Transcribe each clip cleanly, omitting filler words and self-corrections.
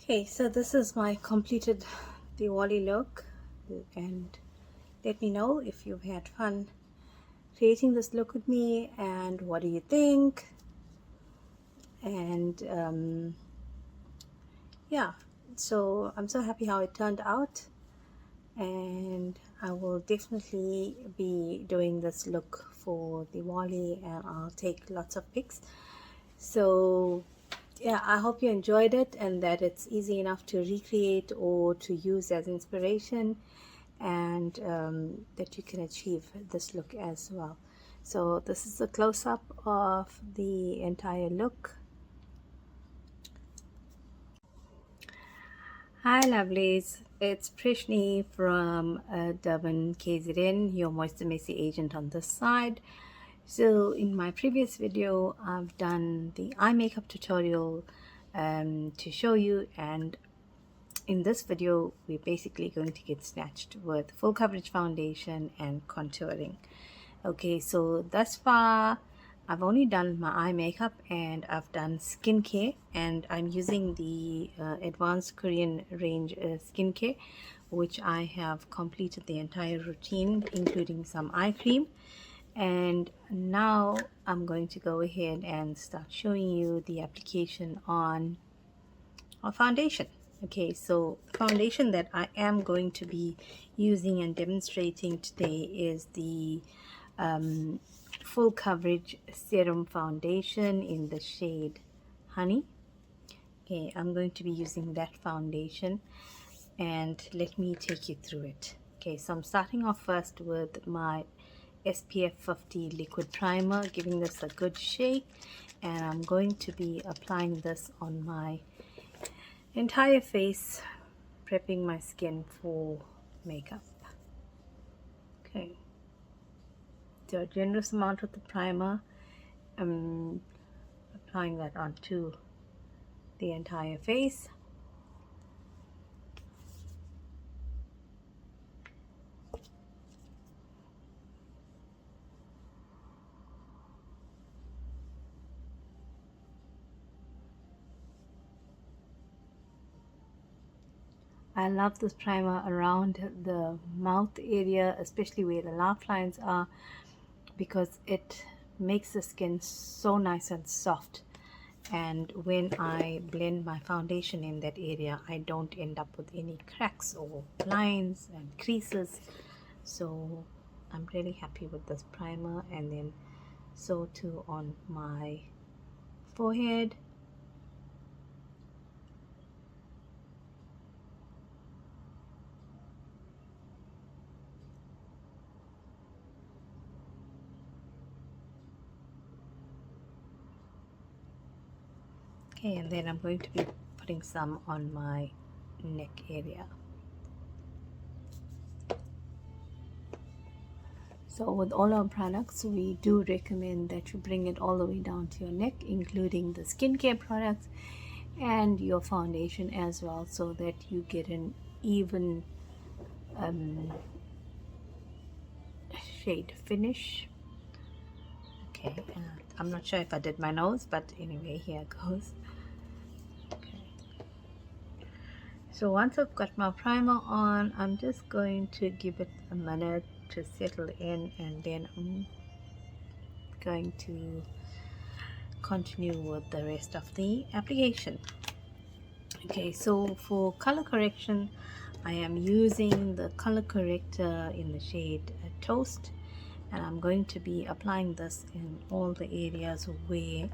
Okay, so this is my completed Diwali look, and let me know if you've had fun creating this look with me and what do you think. And yeah, so I'm so happy how it turned out, and I will definitely be doing this look for Diwali, and I'll take lots of pics. So yeah, I hope you enjoyed it and that it's easy enough to recreate or to use as inspiration, and that you can achieve this look as well. So this is a close-up of the entire look. Hi lovelies, it's Preshni from Durban, KZN, your Moisture Meisie agent on this side. So in my previous video I've done the eye makeup tutorial to show you, and in this video we're basically going to get snatched with full coverage foundation and contouring. Okay, so thus far I've only done my eye makeup and I've done skincare, and I'm using the advanced Korean range skincare, which I have completed the entire routine including some eye cream. And now I'm going to go ahead and start showing you the application on our foundation. Okay, so the foundation that I am going to be using and demonstrating today is the full coverage serum foundation in the shade Honey. Okay, I'm going to be using that foundation, and let me take you through it. Okay, so I'm starting off first with my SPF 50 liquid primer, giving this a good shake, and I'm going to be applying this on my entire face, prepping my skin for makeup. Okay, so a generous amount of the primer, I'm applying that onto the entire face. I love this primer around the mouth area, especially where the laugh lines are, because it makes the skin so nice and soft. And when I blend my foundation in that area, I don't end up with any cracks or lines and creases. So I'm really happy with this primer. And then so too on my forehead. Okay, and then I'm going to be putting some on my neck area. So with all our products, we do recommend that you bring it all the way down to your neck, including the skincare products and your foundation as well, so that you get an even shade finish. Okay, I'm not sure if I did my nose, but anyway, here goes. Okay. So once I've got my primer on, I'm just going to give it a minute to settle in, and then I'm going to continue with the rest of the application. Okay, so for color correction, I am using the color corrector in the shade Toast, and I'm going to be applying this in all the areas where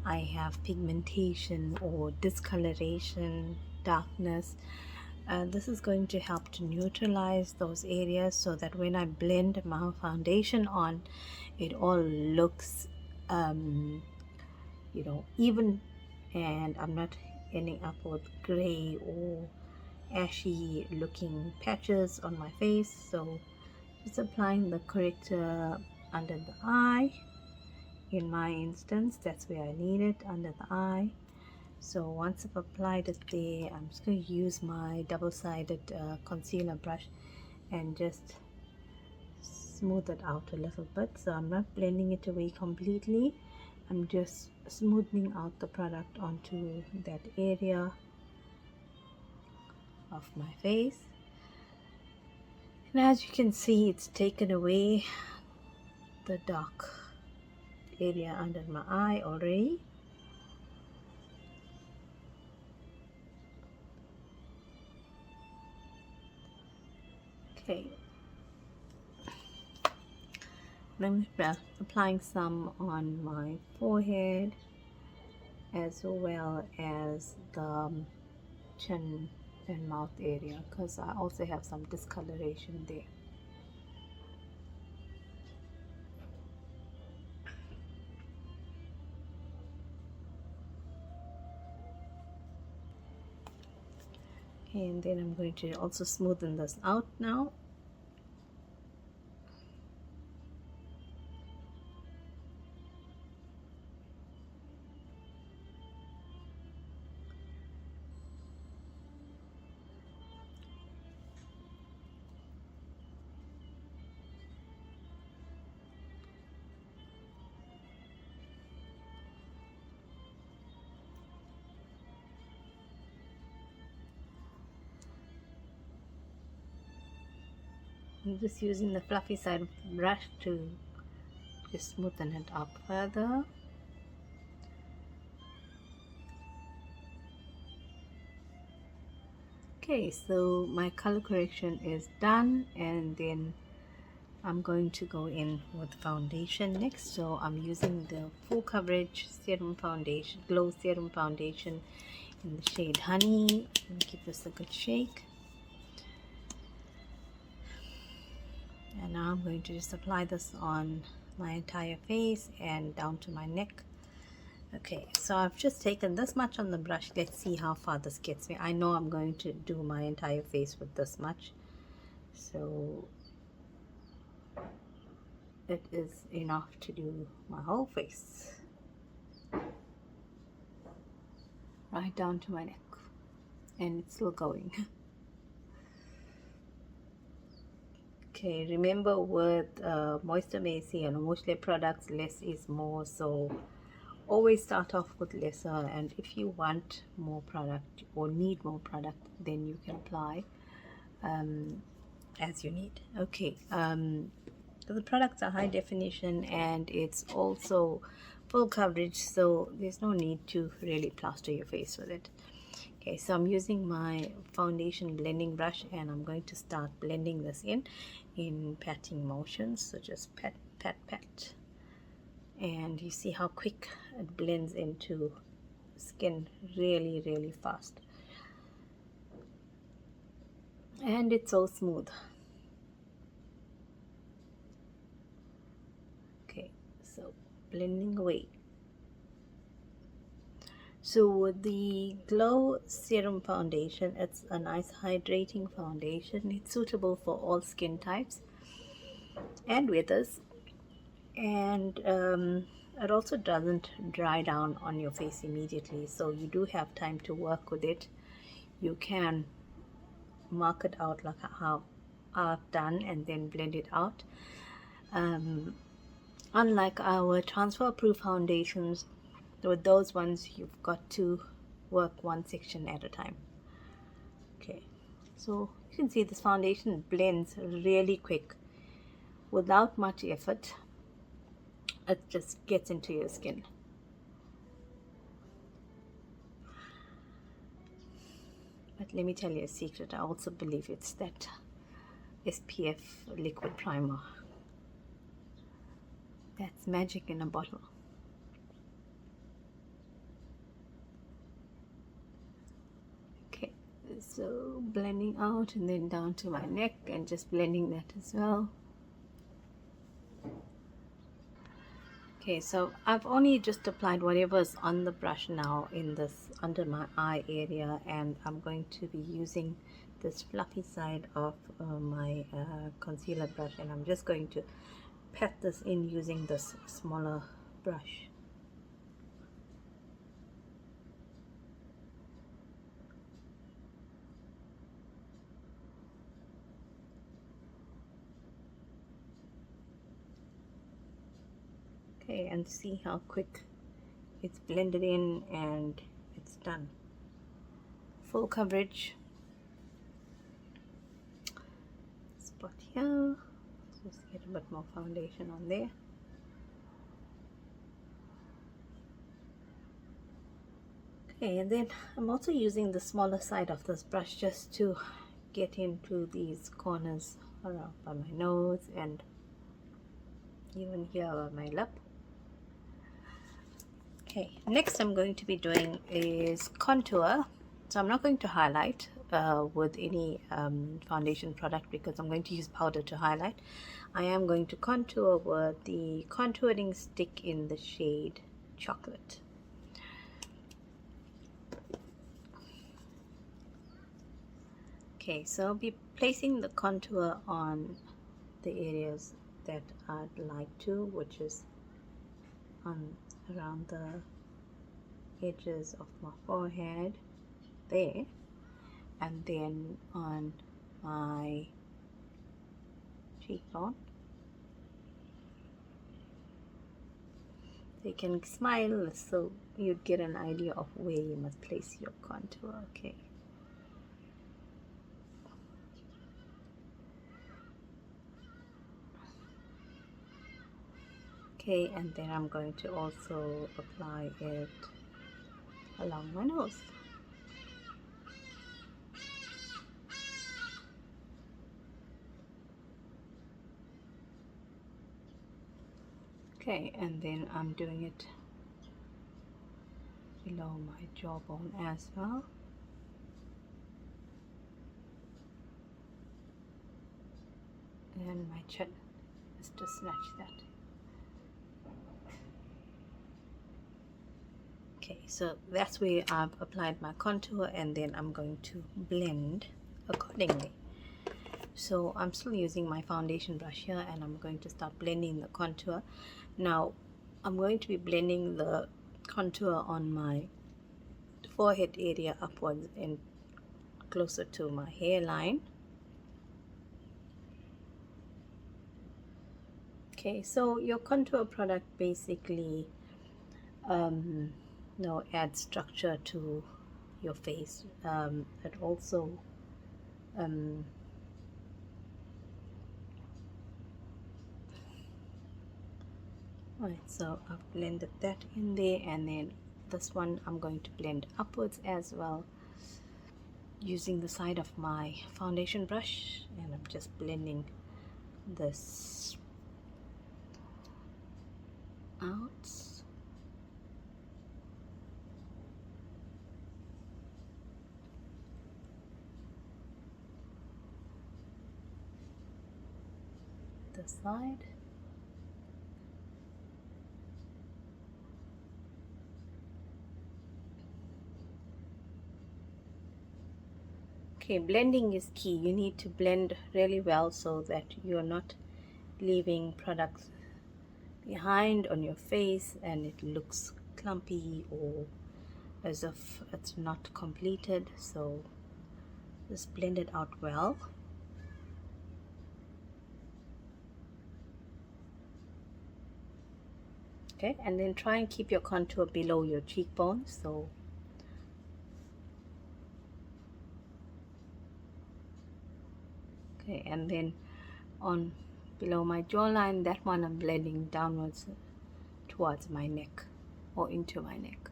I have pigmentation or discoloration, darkness. This is going to help to neutralize those areas, so that when I blend my foundation on, it all looks even, and I'm not ending up with gray or ashy looking patches on my face. So just applying the corrector under the eye. In my instance, that's where I need it, under the eye. So once I've applied it there, I'm just going to use my double-sided concealer brush and just smooth it out a little bit. So I'm not blending it away completely, I'm just smoothing out the product onto that area. of my face. And as you can see, it's taken away the dark area under my eye already. Okay, I'm applying some on my forehead as well as the chin and mouth area, because I also have some discoloration there. Okay, and then I'm going to also smoothen this out now. I'm just using the fluffy side of the brush to just smoothen it up further. Okay, so my color correction is done, and then I'm going to go in with foundation next. So I'm using the full coverage serum foundation, glow serum foundation in the shade Honey. And give this a good shake. And now I'm going to just apply this on my entire face and down to my neck. Okay, so I've just taken this much on the brush. Let's see how far this gets me. I know I'm going to do my entire face with this much, so it is enough to do my whole face right down to my neck, and it's still going. Okay, remember with Mooiste, Meisie and Mooiste products, less is more, so always start off with lesser, and if you want more product or need more product, then you can apply as you need. Okay, so the products are high definition and it's also full coverage, so there's no need to really plaster your face with it. Okay, so I'm using my foundation blending brush and I'm going to start blending this in patting motions. So just pat, pat, pat. And you see how quick it blends into skin, really, really fast. And it's so smooth. Okay, so blending away. So with the Glow Serum Foundation, it's a nice hydrating foundation. It's suitable for all skin types and weathers, and it also doesn't dry down on your face immediately, so you do have time to work with it. You can mark it out like how I've done and then blend it out. Unlike our transfer proof foundations, with those ones you've got to work one section at a time. Okay, so you can see this foundation blends really quick without much effort. It just gets into your skin. But let me tell you a secret, I also believe it's that SPF liquid primer. That's magic in a bottle. Okay, so blending out and then down to my neck and just blending that as well. Okay, so I've only just applied whatever's on the brush now in this under my eye area, and I'm going to be using this fluffy side of my concealer brush, and I'm just going to pat this in using this smaller brush. Okay, and see how quick it's blended in and it's done. Full coverage, here. Just get a bit more foundation on there. Okay, and then I'm also using the smaller side of this brush just to get into these corners around by my nose and even here on my lip. Okay, next I'm going to be doing is contour. So I'm not going to highlight with any foundation product because I'm going to use powder to highlight. I am going to contour with the contouring stick in the shade Chocolate. Okay, so I'll be placing the contour on the areas that I'd like to, which is on around the edges of my forehead there, and then on my cheekbone. So you can smile so you'd get an idea of where you must place your contour. Okay. Okay, and then I'm going to also apply it along my nose. Okay, and then I'm doing it below my jawbone as well. And my chin, just to snatch that. Okay, so that's where I've applied my contour, and then I'm going to blend accordingly. So I'm still using my foundation brush here, and I'm going to start blending the contour. Now I'm going to be blending the contour on my forehead area upwards and closer to my hairline. Okay, so your contour product basically adds structure to your face. It also right, so I've blended that in there, and then this one I'm going to blend upwards as well using the side of my foundation brush, and I'm just blending this out. The side. Okay, blending is key. You need to blend really well so that you're not leaving products behind on your face and it looks clumpy or as if it's not completed. So just blend it out well. Okay, and then try and keep your contour below your cheekbones. So okay, and then on below my jawline, that one I'm blending downwards towards my neck or into my neck.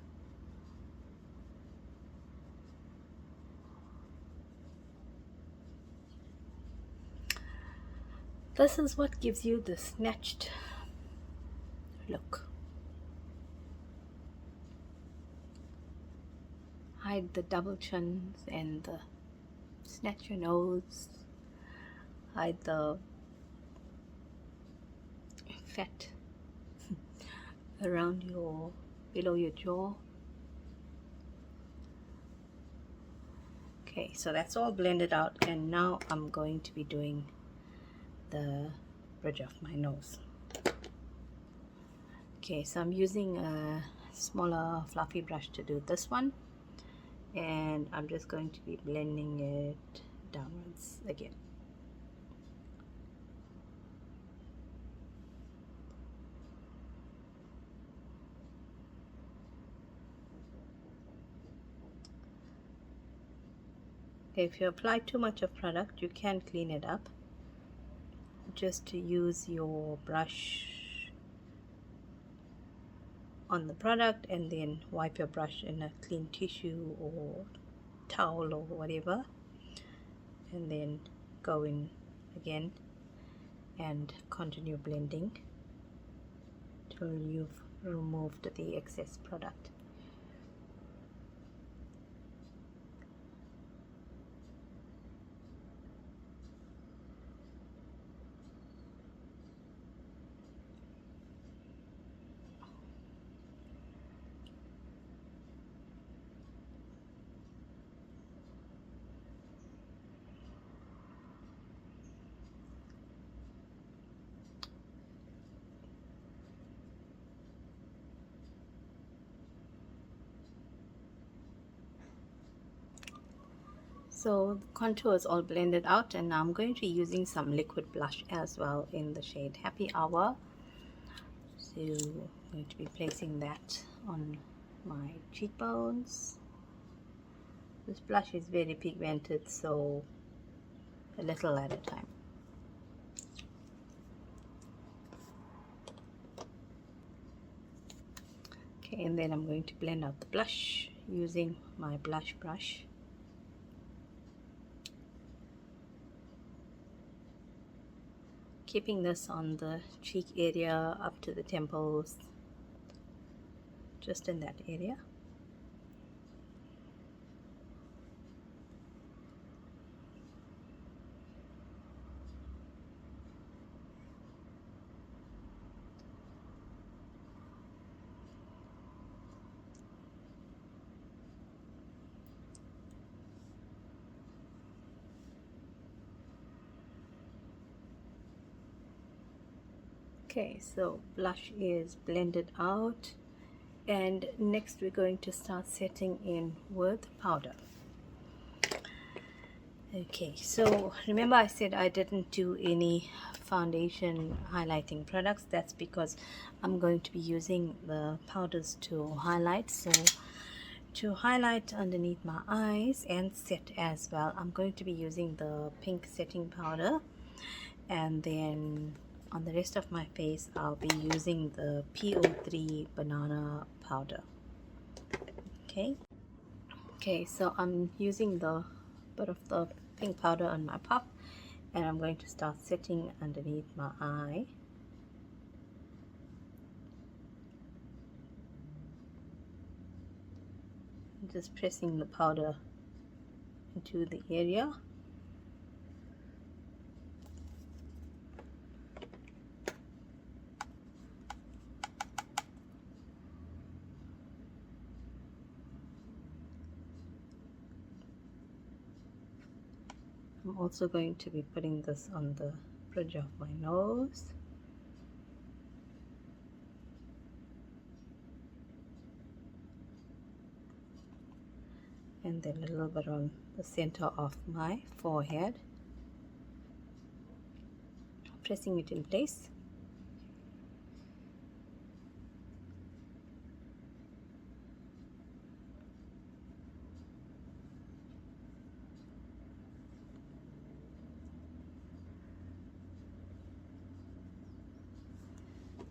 This is what gives you the snatched look. Hide the double chins and the snatch your nose. Hide the fat around your below your jaw. Okay, so that's all blended out, and now I'm going to be doing the bridge of my nose. Okay, so I'm using a smaller fluffy brush to do this one, and I'm just going to be blending it downwards again. Okay, if you apply too much of product, you can clean it up. just to use your brush on the product and then wipe your brush in a clean tissue or towel or whatever, and then go in again and continue blending till you've removed the excess product. So the contour is all blended out, and now I'm going to be using some liquid blush as well in the shade Happy Hour. So I'm going to be placing that on my cheekbones. This blush is very pigmented, so a little at a time. Okay, and then I'm going to blend out the blush using my blush brush. Keeping this on the cheek area up to the temples, just in that area. Okay, so blush is blended out, and next we're going to start setting in with powder. Okay, so remember I said I didn't do any foundation highlighting products. That's because I'm going to be using the powders to highlight. So to highlight underneath my eyes and set as well, I'm going to be using the pink setting powder, and then on the rest of my face I'll be using the PO3 banana powder. Okay, so I'm using the bit of the pink powder on my puff, and I'm going to start setting underneath my eye. Just pressing the powder into the area. I'm also going to be putting this on the bridge of my nose. And then a little bit on the center of my forehead. Pressing it in place.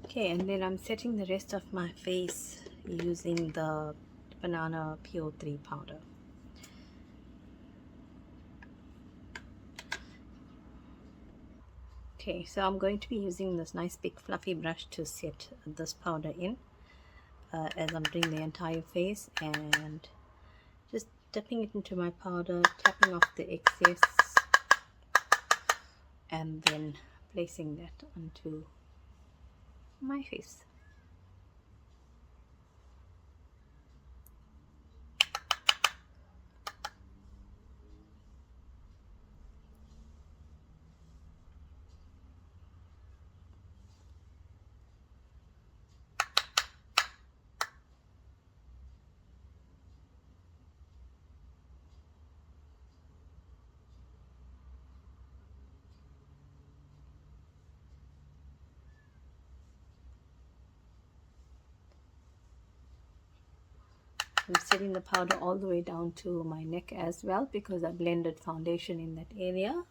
Okay, and then I'm setting the rest of my face using the banana PO3 powder. Okay, so I'm going to be using this nice big fluffy brush to set this powder in as I'm doing the entire face, and just dipping it into my powder, tapping off the excess, and then placing that onto my face. I'm setting the powder all the way down to my neck as well, because I blended foundation in that area.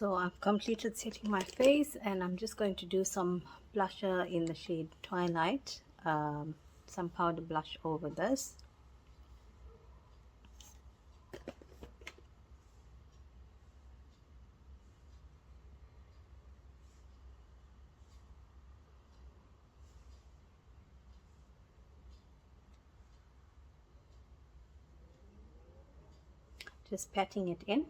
So I've completed setting my face, and I'm just going to do some blusher in the shade Twilight, some powder blush over this. Just patting it in.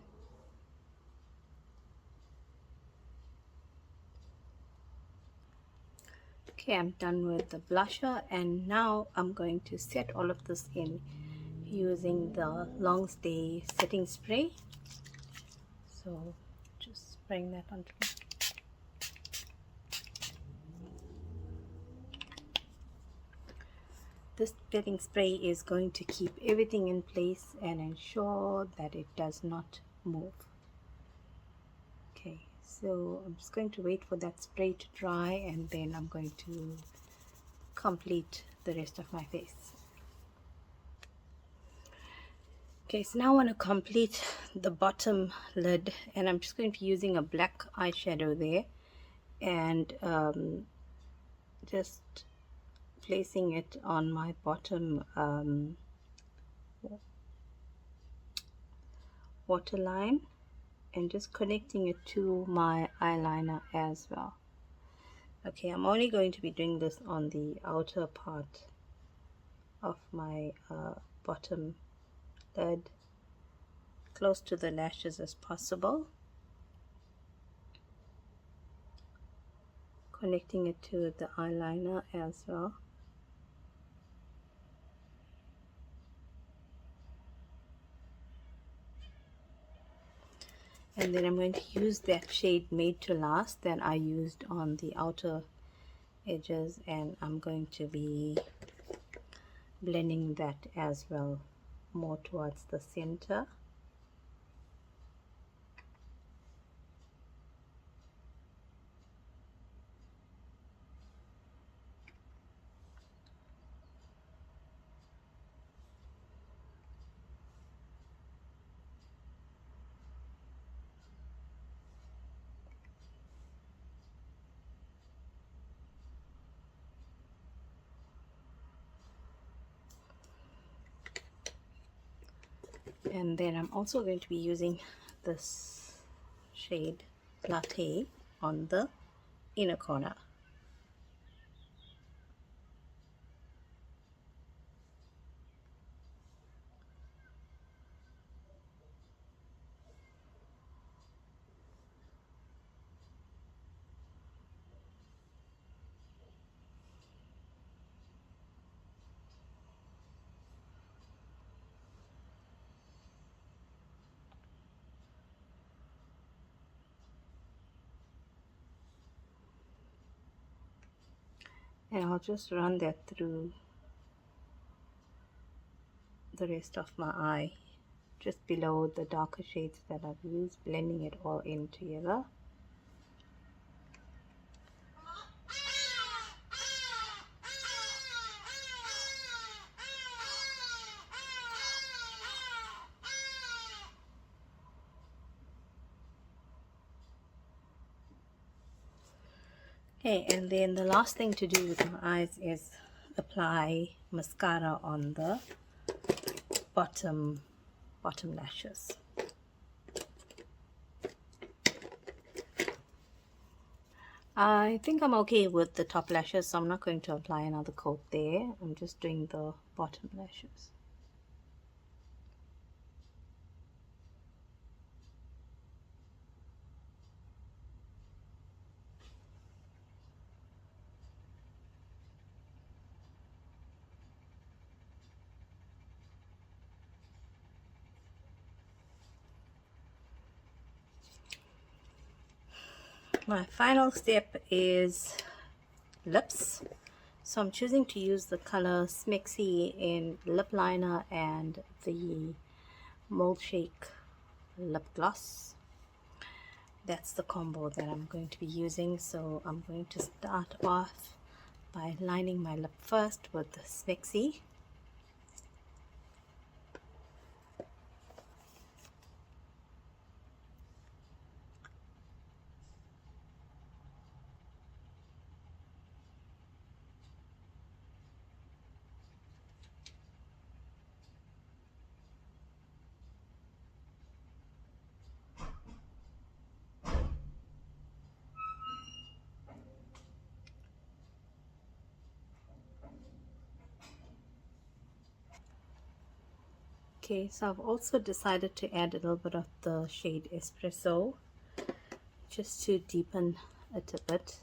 Okay, I'm done with the blusher, and now I'm going to set all of this in using the Long Stay setting spray. So just spraying that onto me. This setting spray is going to keep everything in place and ensure that it does not move. Okay, so I'm just going to wait for that spray to dry, and then I'm going to complete the rest of my face. Okay, so now I want to complete the bottom lid, and I'm just going to be using a black eyeshadow there, and just placing it on my bottom waterline, and just connecting it to my eyeliner as well. Okay, I'm only going to be doing this on the outer part of my bottom lid, close to the lashes as possible, connecting it to the eyeliner as well. And then I'm going to use that shade Made to Last that I used on the outer edges, and I'm going to be blending that as well more towards the center. And then I'm also going to be using this shade Latte on the inner corner. And I'll just run that through the rest of my eye, just below the darker shades that I've used, blending it all in together. Okay, and then the last thing to do with my eyes is apply mascara on the bottom lashes. I think I'm okay with the top lashes, so I'm not going to apply another coat there. I'm just doing the bottom lashes. My final step is lips. So I'm choosing to use the color Smexy in lip liner and the Mold Shake lip gloss. That's the combo that I'm going to be using. So I'm going to start off by lining my lip first with the Smexy. Okay, so I've also decided to add a little bit of the shade Espresso just to deepen it a bit.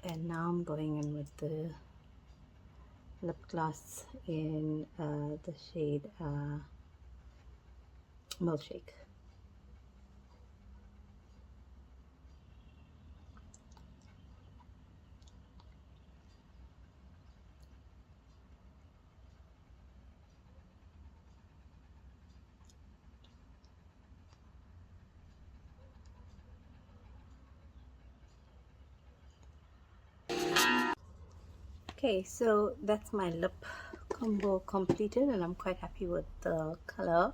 And now I'm going in with the lip gloss in the shade Milkshake. Okay, so that's my lip combo completed, and I'm quite happy with the color.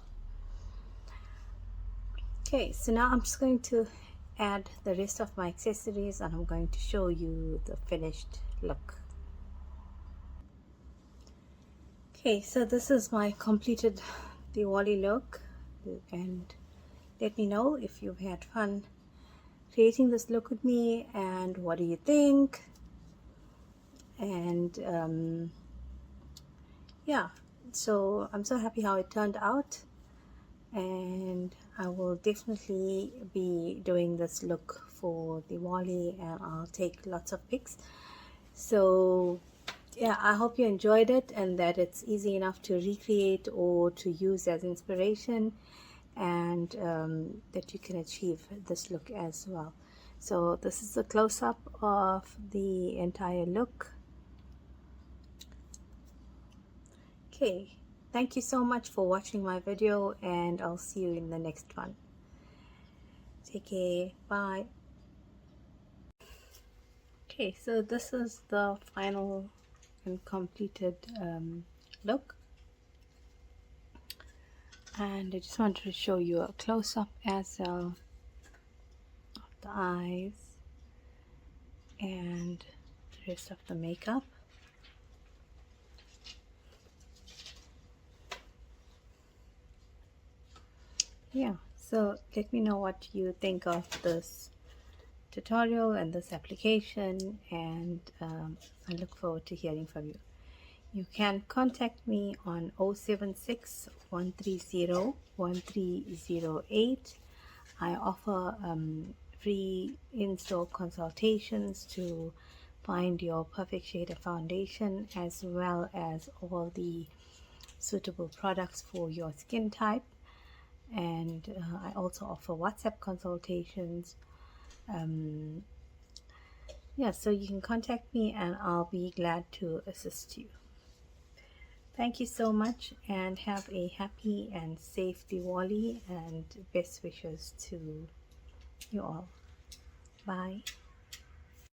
Okay, so now I'm just going to add the rest of my accessories, and I'm going to show you the finished look. Okay, so this is my completed Diwali look, and let me know if you've had fun creating this look with me, and what do you think. And yeah, so I'm so happy how it turned out, and I will definitely be doing this look for Diwali, and I'll take lots of pics. So yeah, I hope you enjoyed it and that it's easy enough to recreate or to use as inspiration, and that you can achieve this look as well. So this is a close-up of the entire look. Okay, thank you so much for watching my video, and I'll see you in the next one. Take care. Bye. Okay, so this is the final and completed look, and I just wanted to show you a close-up as well of the eyes and the rest of the makeup. Yeah, so let me know what you think of this tutorial and this application, and I look forward to hearing from you. You can contact me on 076 130 1308. I offer free in-store consultations to find your perfect shade of foundation, as well as all the suitable products for your skin type. And I also offer WhatsApp consultations. Yeah, so you can contact me and I'll be glad to assist you. Thank you so much, and have a happy and safe Diwali, and best wishes to you all. Bye.